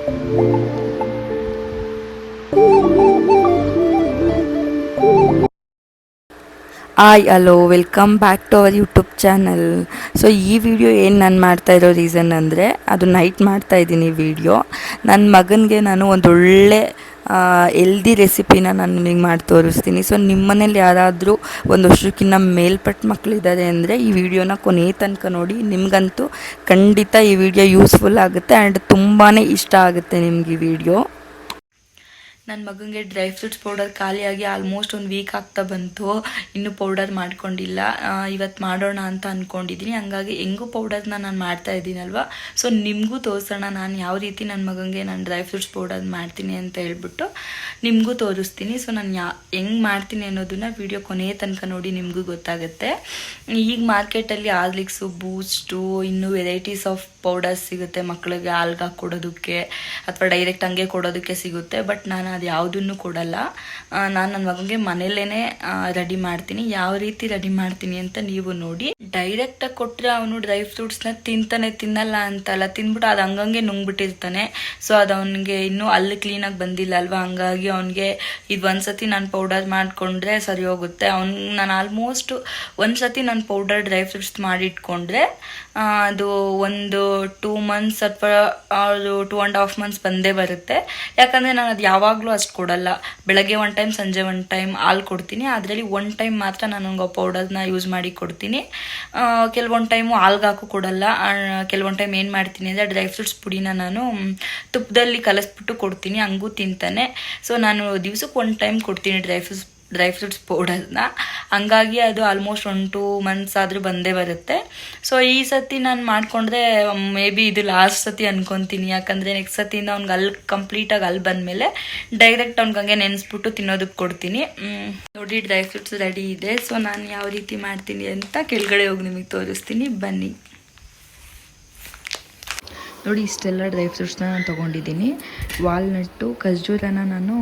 Hi hello welcome back to our YouTube channel. So ಈ video ಏನು ನಾನು ಮಾಡ್ತಾಯಿರೋ reason ಅಂದರೆ ಅದು ನೈಟ್ ಮಾಡ್ತಾಯಿದ್ದೀನಿ ವಿಡಿಯೋ. ನನ್ನ ಮಗನಿಗೆ ನಾನು ಒಂದೊಳ್ಳೆ ಎಲ್ದಿ ರೆಸಿಪಿನ ನಾನು ನಿಮಗೆ ಮಾಡಿ ತೋರಿಸ್ತೀನಿ. ಸೊ ನಿಮ್ಮ ಮನೇಲಿ ಯಾರಾದರೂ ಒಂದು ವರ್ಷಕ್ಕಿಂತ ಮೇಲ್ಪಟ್ಟ ಮಕ್ಕಳಿದ್ದಾರೆ ಅಂದರೆ ಈ ವಿಡಿಯೋನ ಕೊನೆ ತನಕ ನೋಡಿ. ನಿಮಗಂತೂ ಖಂಡಿತ ಈ ವಿಡಿಯೋ ಯೂಸ್ಫುಲ್ ಆಗುತ್ತೆ ಆ್ಯಂಡ್ ತುಂಬಾ ಇಷ್ಟ ಆಗುತ್ತೆ ನಿಮ್ಗೆ ಈ ವಿಡಿಯೋ. ನನ್ನ ಮಗನಿಗೆ ಡ್ರೈ ಫ್ರೂಟ್ಸ್ ಪೌಡರ್ ಖಾಲಿಯಾಗಿ ಆಲ್ಮೋಸ್ಟ್ ಒಂದು ವೀಕ್ ಆಗ್ತಾ ಬಂತು. ಇನ್ನೂ ಪೌಡರ್ ಮಾಡ್ಕೊಂಡಿಲ್ಲ. ಇವತ್ತು ಮಾಡೋಣ ಅಂತ ಅಂದ್ಕೊಂಡಿದ್ದೀನಿ. ಹಂಗಾಗಿ ಹೆಂಗೂ ಪೌಡರ್ನ ನಾನು ಮಾಡ್ತಾ ಇದ್ದೀನಲ್ವ, ಸೊ ನಿಮಗೂ ತೋರಿಸೋಣ ನಾನು ಯಾವ ರೀತಿ ನನ್ನ ಮಗನಿಗೆ ನಾನು ಡ್ರೈ ಫ್ರೂಟ್ಸ್ ಪೌಡರ್ ಮಾಡ್ತೀನಿ ಅಂತ ಹೇಳ್ಬಿಟ್ಟು ನಿಮಗೂ ತೋರಿಸ್ತೀನಿ. ಸೊ ನಾನು ಹೆಂಗೆ ಮಾಡ್ತೀನಿ ಅನ್ನೋದನ್ನ ವಿಡಿಯೋ ಕೊನೆಯ ತನಕ ನೋಡಿ, ನಿಮಗೂ ಗೊತ್ತಾಗುತ್ತೆ. ಈಗ ಮಾರ್ಕೆಟಲ್ಲಿ ಹಾರ್ಲಿಕ್ಸು, ಬೂಸ್ಟು, ಇನ್ನೂ ವೆರೈಟೀಸ್ ಆಫ್ ಪೌಡರ್ಸ್ ಸಿಗುತ್ತೆ ಮಕ್ಕಳಿಗೆ ಹಾಲ್ಗೆ ಹಾಕ್ಕೊಡೋದಕ್ಕೆ ಅಥವಾ ಡೈರೆಕ್ಟ್ ಹಂಗೆ ಕೊಡೋದಕ್ಕೆ ಸಿಗುತ್ತೆ. ಬಟ್ ನಾನು ಅದು ಯಾವುದನ್ನು ಕೊಡಲ್ಲ. ನಾನು ನನ್ನ ಮಗನಿಗೆ ಮನೇಲೇ ರೆಡಿ ಮಾಡ್ತೀನಿ. ಯಾವ ರೀತಿ ರೆಡಿ ಮಾಡ್ತೀನಿ ಅಂತ ನೀವು ನೋಡಿ. ಡೈರೆಕ್ಟಾಗಿ ಕೊಟ್ಟರೆ ಅವನು ಡ್ರೈ ಫ್ರೂಟ್ಸ್ನ ತಿನ್ನಲ್ಲ ಅಂತಲ್ಲ, ತಿಂದ್ಬಿಟ್ಟು ಅದು ಹಂಗಂಗೆ ನುಂಗ್ಬಿಟ್ಟಿರ್ತಾನೆ. ಸೊ ಅದು ಅವನಿಗೆ ಇನ್ನೂ ಅಲ್ಲಿ ಕ್ಲೀನಾಗಿ ಬಂದಿಲ್ಲ ಅಲ್ವಾ, ಹಂಗಾಗಿ ಅವನಿಗೆ ಇದು ಒಂದ್ಸತಿ ನಾನು ಪೌಡರ್ ಮಾಡಿಕೊಂಡ್ರೆ ಸರಿ ಹೋಗುತ್ತೆ. ನಾನು ಆಲ್ಮೋಸ್ಟ್ ಒಂದ್ಸತಿ ನಾನು ಪೌಡರ್ ಡ್ರೈ ಫ್ರೂಟ್ಸ್ ಮಾಡಿಟ್ಕೊಂಡ್ರೆ ಅದು ಒಂದು 2 months ಅಥವಾ 2.5 months ಬಂದೇ ಬರುತ್ತೆ. ಯಾಕಂದರೆ ನಾನು ಅದು ಯಾವಾಗಲೂ ಅಷ್ಟು ಕೊಡಲ್ಲ. ಬೆಳಗ್ಗೆ 1 time, ಸಂಜೆ 1 time ಹಾಲು ಕೊಡ್ತೀನಿ. ಅದರಲ್ಲಿ 1 time ಮಾತ್ರ ನಾನು ಪೌಡರ್ನ ಯೂಸ್ ಮಾಡಿ ಕೊಡ್ತೀನಿ. ಕೆಲವೊಂದು ಟೈಮು ಹಾಲ್ಗೆ ಹಾಕು ಕೊಡಲ್ಲ. ಕೆಲವೊಂದು ಟೈಮ್ ಏನು ಮಾಡ್ತೀನಿ ಅಂದರೆ ಡ್ರೈ ಫ್ರೂಟ್ಸ್ ಪುಡಿನ ನಾನು ತುಪ್ಪದಲ್ಲಿ ಕಲಿಸ್ಬಿಟ್ಟು ಕೊಡ್ತೀನಿ, ಹಂಗೂ ತಿಂತಾನೆ. ಸೊ ನಾನು ದಿವ್ಸಕ್ಕೆ 1 time ಕೊಡ್ತೀನಿ ಡ್ರೈ ಫ್ರೂಟ್ಸ್ ಪೌಡರ್ನ. ಹಂಗಾಗಿ ಅದು ಆಲ್ಮೋಸ್ಟ್ 1-2 months ಆದರೂ ಬಂದೇ ಬರುತ್ತೆ. ಸೊ ಈ ಸತಿ ನಾನು ಮಾಡಿಕೊಂಡ್ರೆ ಮೇ ಬಿ ಇದು ಲಾಸ್ಟ್ ಸತಿ ಅನ್ಕೊತೀನಿ. ಯಾಕಂದರೆ ನೆಕ್ಸ್ಟ್ ಸತಿಯಿಂದ ಅವ್ನಿಗೆ ಅಲ್ಲಿ ಕಂಪ್ಲೀಟಾಗಿ ಅಲ್ಲಿ ಬಂದಮೇಲೆ ಡೈರೆಕ್ಟ್ ಅವ್ನಿಗೆ ಹಂಗೆ ನೆನೆಸ್ಬಿಟ್ಟು ತಿನ್ನೋದಕ್ಕೆ ಕೊಡ್ತೀನಿ. ನೋಡಿ ಡ್ರೈ ಫ್ರೂಟ್ಸ್ ರೆಡಿ ಇದೆ. ಸೊ ನಾನು ಯಾವ ರೀತಿ ಮಾಡ್ತೀನಿ ಅಂತ ಕೆಳಗಡೆ ಹೋಗಿ ನಿಮಗೆ ತೋರಿಸ್ತೀನಿ, ಬನ್ನಿ. ನೋಡಿ ಇಷ್ಟೆಲ್ಲ ಡ್ರೈ ಫ್ರೂಟ್ಸ್ನ ನಾನು ತೊಗೊಂಡಿದ್ದೀನಿ. ವಾಲ್ನಟ್ಟು, ಖರ್ಜೂರನ ನಾನು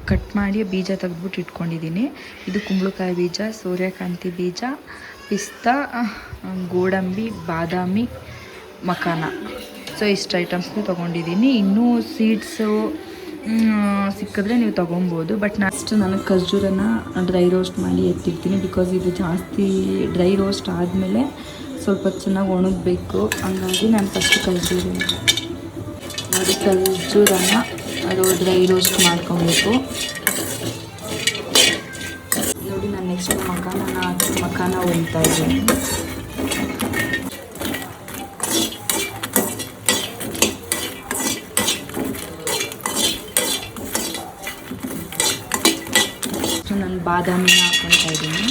ಕಟ್ ಮಾಡಿ ಬೀಜ ತೆಗೆದ್ಬಿಟ್ಟು ಇಟ್ಕೊಂಡಿದ್ದೀನಿ. ಇದು ಕುಂಬಳಕಾಯಿ ಬೀಜ, ಸೂರ್ಯಕಾಂತಿ ಬೀಜ, ಪಿಸ್ತಾ, ಗೋಡಂಬಿ, ಬಾದಾಮಿ, ಮಖಾನ. ಸೊ ಇಷ್ಟು ಐಟಮ್ಸ್ನ ತೊಗೊಂಡಿದ್ದೀನಿ. ಇನ್ನೂ ಸೀಡ್ಸು ಸಿಕ್ಕಿದ್ರೆ ನೀವು ತೊಗೊಬೋದು. ಬಟ್ ನನಗೆ ಖರ್ಜೂರನ ಡ್ರೈ ರೋಸ್ಟ್ ಮಾಡಿ ಎತ್ತಿರ್ತೀನಿ. ಬಿಕಾಸ್ ಇದು ಜಾಸ್ತಿ ಡ್ರೈ ರೋಸ್ಟ್ ಆದಮೇಲೆ ಸ್ವಲ್ಪ ಚೆನ್ನಾಗಿ ಒಣಗಬೇಕು. ಹಂಗಾಗಿ ನಾನು ಫಸ್ಟ್ ಖರ್ಜೂರನ ಅದು ಡ್ರೈ ರೋಸ್ಟ್ ಮಾಡ್ಕೊಬೇಕು. ನೋಡಿ ನಾನು ನೆಕ್ಸ್ಟ್ ಮಖಾನ ಹೊಲಿತಾ ಇದ್ದೀನಿ. ನಾನು ಬಾದಾಮಿನ ಹಾಕ್ಕೊತಾ ಇದ್ದೀನಿ.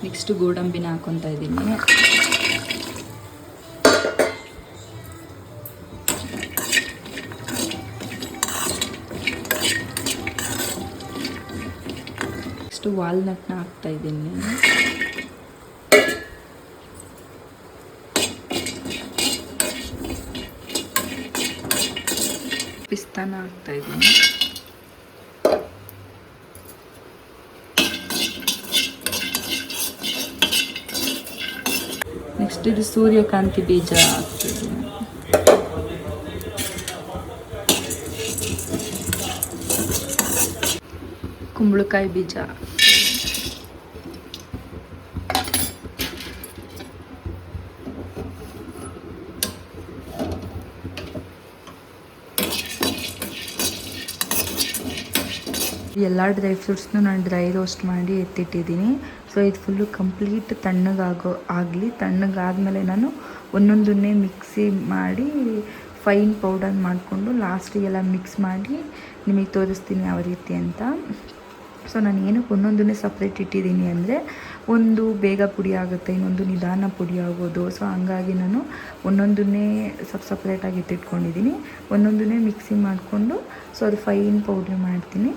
ನೆಕ್ಸ್ಟ್ ಗೋಡಂಬಿನ ಹಾಕ್ಕೊತಾ ಇದ್ದೀನಿ. ನೆಕ್ಸ್ಟ್ ವಾಲ್ನಟ್ನ ಹಾಕ್ತಾ ಇದ್ದೀನಿ. ಪಿಸ್ತಾನ ಹಾಕ್ತಾ ಇದ್ದೀನಿ. ನೆಕ್ಸ್ಟ್ ಇದು ಸೂರ್ಯಕಾಂತಿ ಬೀಜ ಹಾಕ್ತಿದ್ದೀನಿ. ಕುಂಬಳಕಾಯಿ ಬೀಜ, ಎಲ್ಲ ಡ್ರೈ ಫ್ರೂಟ್ಸ್ನು ನಾನು ಡ್ರೈ ರೋಸ್ಟ್ ಮಾಡಿ ಎತ್ತಿಟ್ಟಿದ್ದೀನಿ. ಸೊ ಇದು ಫುಲ್ಲು ಕಂಪ್ಲೀಟ್ ತಣ್ಣಗಾದಮೇಲೆ ನಾನು ಒಂದೊಂದನ್ನೇ ಮಿಕ್ಸಿ ಮಾಡಿ ಫೈನ್ ಪೌಡರ್ ಮಾಡಿಕೊಂಡು ಲಾಸ್ಟಿಗೆಲ್ಲ ಮಿಕ್ಸ್ ಮಾಡಿ ನಿಮಗೆ ತೋರಿಸ್ತೀನಿ ಯಾವ ರೀತಿ ಅಂತ. ಸೊ ನಾನು ಏನಕ್ಕೆ ಒಂದೊಂದನ್ನೇ ಸಪ್ರೇಟ್ ಇಟ್ಟಿದ್ದೀನಿ ಅಂದರೆ ಒಂದು ಬೇಗ ಪುಡಿ ಆಗುತ್ತೆ, ಇನ್ನೊಂದು ನಿಧಾನ ಪುಡಿ ಆಗೋದು. ಸೊ ಹಂಗಾಗಿ ನಾನು ಒಂದೊಂದನ್ನೇ ಸಪ್ರೇಟಾಗಿ ಎತ್ತಿಟ್ಕೊಂಡಿದ್ದೀನಿ. ಒಂದೊಂದನ್ನೇ ಮಿಕ್ಸಿ ಮಾಡಿಕೊಂಡು ಸೊ ಅದು ಫೈನ್ ಪೌಡ್ರ್ ಮಾಡ್ತೀನಿ.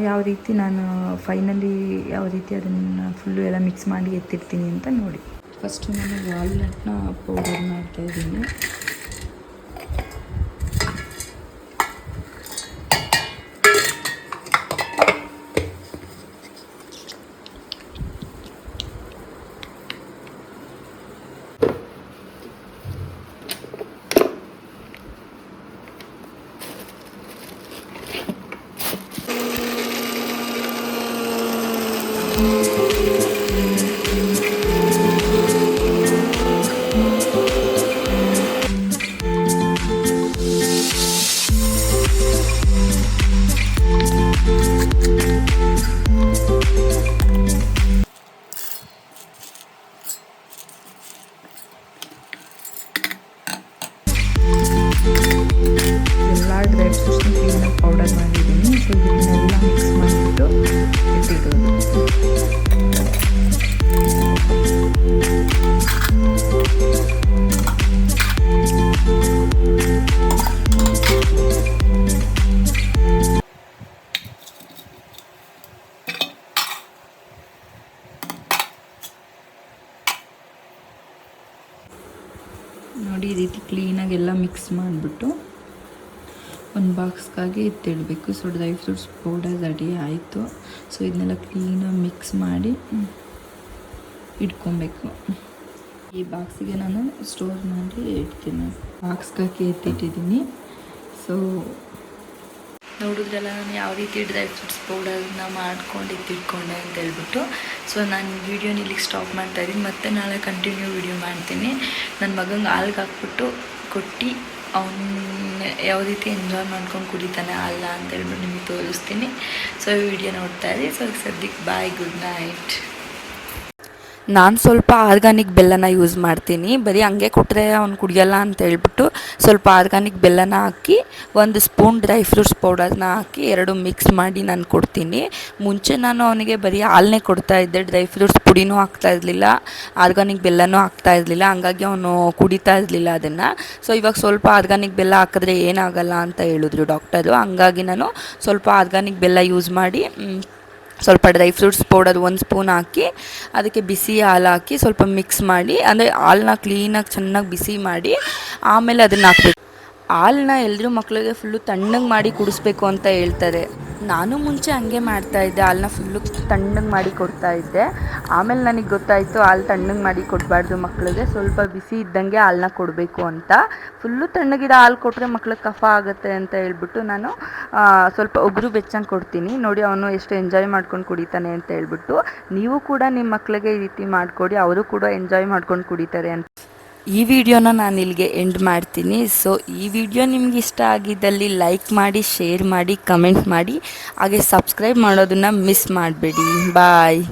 ಯಾವ ರೀತಿ ನಾನು ಫೈನಲಿ ಯಾವ ರೀತಿ ಅದನ್ನು ಫುಲ್ಲು ಎಲ್ಲ ಮಿಕ್ಸ್ ಮಾಡಿ ಎತ್ತಿರ್ತೀನಿ ಅಂತ ನೋಡಿ. ಫಸ್ಟು ನಾನು ವಾಲ್ನಟ್ನ ಪೌಡರ್ ಮಾಡ್ತಾಯಿದ್ದೀನಿ. ಎಲ್ಲ ಡ್ರೈ ಫ್ರೂಟ್ಸ್ನ ಕ್ಲೀನಾಗಿ ಪೌಡರ್ ಮಾಡಿದ್ದೀನಿ. ಸೊ ಇದನ್ನೆಲ್ಲ ಮಿಕ್ಸ್ ಮಾಡಿಬಿಟ್ಟು ಇಟ್ಟಿರೋದು. ನೋಡಿ ಈ ರೀತಿ ಕ್ಲೀನಾಗಿ ಎಲ್ಲ ಮಿಕ್ಸ್ ಮಾಡಿಬಿಟ್ಟು ಒಂದು ಬಾಕ್ಸ್ಗಾಗಿ ಎತ್ತಿಡಬೇಕು. So dry fruits powder ready ಆಯಿತು. ಸೊ ಇದನ್ನೆಲ್ಲ ಕ್ಲೀನಾಗಿ ಮಿಕ್ಸ್ ಮಾಡಿ ಇಟ್ಕೊಬೇಕು. ಈ ಬಾಕ್ಸಿಗೆ ನಾನು ಸ್ಟೋರ್ ಮಾಡಿ ಇಡ್ತೀನಿ. ಬಾಕ್ಸ್ಗಾಗಿ ಎತ್ತಿಟ್ಟಿದ್ದೀನಿ. ಸೊ ನೋಡಿದ್ರಲ್ಲ ನಾನು ಯಾವ ರೀತಿ ಡ್ರೈ ಫ್ರೂಟ್ಸ್ ಪೌಡರ್ನ ಮಾಡ್ಕೊಂಡು ಇಟ್ಟಿಟ್ಕೊಂಡೆ ಅಂತ ಹೇಳ್ಬಿಟ್ಟು. ಸೊ ನಾನು ವೀಡಿಯೋನ ಇಲ್ಲಿಗೆ ಸ್ಟಾಪ್ ಮಾಡ್ತಾಯಿದ್ದೀನಿ. ಮತ್ತೆ ನಾಳೆ ಕಂಟಿನ್ಯೂ ವೀಡಿಯೋ ಮಾಡ್ತೀನಿ. ನನ್ನ ಮಗಂಗೆ ಹಾಲ್ಗೆ ಹಾಕ್ಬಿಟ್ಟು ಕೊಟ್ಟು ಅವನ್ನ ಯಾವ ರೀತಿ ಎಂಜಾಯ್ ಮಾಡ್ಕೊಂಡು ಕುಡಿತಾನೆ ಹಾಲ ಅಂತ ಹೇಳ್ಬಿಟ್ಟು ನಿಮಗೆ ತೋರಿಸ್ತೀನಿ. ಸೊ ಈ ವಿಡಿಯೋ ನೋಡ್ತಾ ಇರಿ. ಸೊ ಸದ್ಯಕ್ಕೆ ಬಾಯ್, ಗುಡ್ ನೈಟ್. ನಾನು ಸ್ವಲ್ಪ ಆರ್ಗಾನಿಕ್ ಬೆಲ್ಲನ ಯೂಸ್ ಮಾಡ್ತೀನಿ. ಬರೀ ಹಂಗೆ ಕೊಟ್ಟರೆ ಅವ್ನು ಕುಡಿಯೋಲ್ಲ ಅಂತ ಹೇಳ್ಬಿಟ್ಟು ಸ್ವಲ್ಪ ಆರ್ಗಾನಿಕ್ ಬೆಲ್ಲನ ಹಾಕಿ 1 ಸ್ಪೂನ್ ಡ್ರೈ ಫ್ರೂಟ್ಸ್ ಪೌಡರ್ನ ಹಾಕಿ 2 ಮಿಕ್ಸ್ ಮಾಡಿ ನಾನು ಕೊಡ್ತೀನಿ. ಮುಂಚೆ ನಾನು ಅವನಿಗೆ ಬರೀ ಹಾಲನ್ನೇ ಕೊಡ್ತಾಯಿದ್ದೆ. Dry fruits ಪುಡಿನೂ ಹಾಕ್ತಾಯಿರಲಿಲ್ಲ, organic ಬೆಲ್ಲನೂ ಹಾಕ್ತಾಯಿರಲಿಲ್ಲ. ಹಂಗಾಗಿ ಅವನು ಕುಡಿತಾ ಇರಲಿಲ್ಲ ಅದನ್ನು. ಸೊ ಇವಾಗ ಸ್ವಲ್ಪ ಆರ್ಗಾನಿಕ್ ಬೆಲ್ಲ ಹಾಕಿದ್ರೆ ಏನಾಗಲ್ಲ ಅಂತ ಹೇಳಿದ್ರು ಡಾಕ್ಟರು. ಹಂಗಾಗಿ ನಾನು ಸ್ವಲ್ಪ ಆರ್ಗಾನಿಕ್ ಬೆಲ್ಲ ಯೂಸ್ ಮಾಡಿ ಸ್ವಲ್ಪ ಡ್ರೈ ಫ್ರೂಟ್ಸ್ ಪೌಡರ್ 1 ಸ್ಪೂನ್ ಹಾಕಿ ಅದಕ್ಕೆ ಬಿಸಿ ಹಾಲು ಹಾಕಿ ಸ್ವಲ್ಪ ಮಿಕ್ಸ್ ಮಾಡಿ, ಅಂದರೆ ಹಾಲನ್ನ ಕ್ಲೀನಾಗಿ ಚೆನ್ನಾಗಿ ಬಿಸಿ ಮಾಡಿ ಆಮೇಲೆ ಅದನ್ನು ಹಾಕಬೇಕು. ಹಾಲನ್ನ ಎಲ್ಲರೂ ಮಕ್ಕಳಿಗೆ ಫುಲ್ಲು ತಣ್ಣಗೆ ಮಾಡಿ ಕುಡಿಸ್ಬೇಕು ಅಂತ ಹೇಳ್ತಾರೆ. ನಾನು ಮುಂಚೆ ಹಂಗೆ ಮಾಡ್ತಾಯಿದ್ದೆ. ಹಾಲನ್ನ ಫುಲ್ಲು ತಣ್ಣಗೆ ಮಾಡಿ ಕೊಡ್ತಾಯಿದ್ದೆ. ಆಮೇಲೆ ನನಗೆ ಗೊತ್ತಾಯಿತು ಹಾಲು ತಣ್ಣಗೆ ಮಾಡಿ ಕೊಡಬಾರ್ದು ಮಕ್ಕಳಿಗೆ, ಸ್ವಲ್ಪ ಬಿಸಿ ಇದ್ದಂಗೆ ಹಾಲನ್ನ ಕೊಡಬೇಕು ಅಂತ. ಫುಲ್ಲು ತಣ್ಣಗಿರೋ ಹಾಲು ಕೊಟ್ಟರೆ ಮಕ್ಳಿಗೆ ಕಫ ಆಗುತ್ತೆ ಅಂತ ಹೇಳ್ಬಿಟ್ಟು ನಾನು ಸ್ವಲ್ಪ ಉಗುರು ಬೆಚ್ಚಂಗೆ ಕೊಡ್ತೀನಿ. ನೋಡಿ ಅವನು ಎಷ್ಟು ಎಂಜಾಯ್ ಮಾಡ್ಕೊಂಡು ಕುಡಿತಾನೆ ಅಂತ ಹೇಳ್ಬಿಟ್ಟು. ನೀವು ಕೂಡ ನಿಮ್ಮ ಮಕ್ಕಳಿಗೆ ಈ ರೀತಿ ಮಾಡಿಕೊಡಿ, ಅವರು ಕೂಡ ಎಂಜಾಯ್ ಮಾಡ್ಕೊಂಡು ಕುಡಿತಾರೆ ಅಂತ. ಈ ವಿಡಿಯೋನ ನಾನು ಇಲ್ಲಿಗೆ ಎಂಡ್ ಮಾಡ್ತೀನಿ. ಸೊ ಈ ವಿಡಿಯೋ ನಿಮ್ಗೆ ಇಷ್ಟ ಆಗಿದ್ದಲ್ಲಿ ಲೈಕ್ ಮಾಡಿ, ಶೇರ್ ಮಾಡಿ, ಕಮೆಂಟ್ ಮಾಡಿ, ಹಾಗೆ ಸಬ್ಸ್ಕ್ರೈಬ್ ಮಾಡೋದನ್ನು ಮಿಸ್ ಮಾಡಬೇಡಿ. ಬಾಯ್.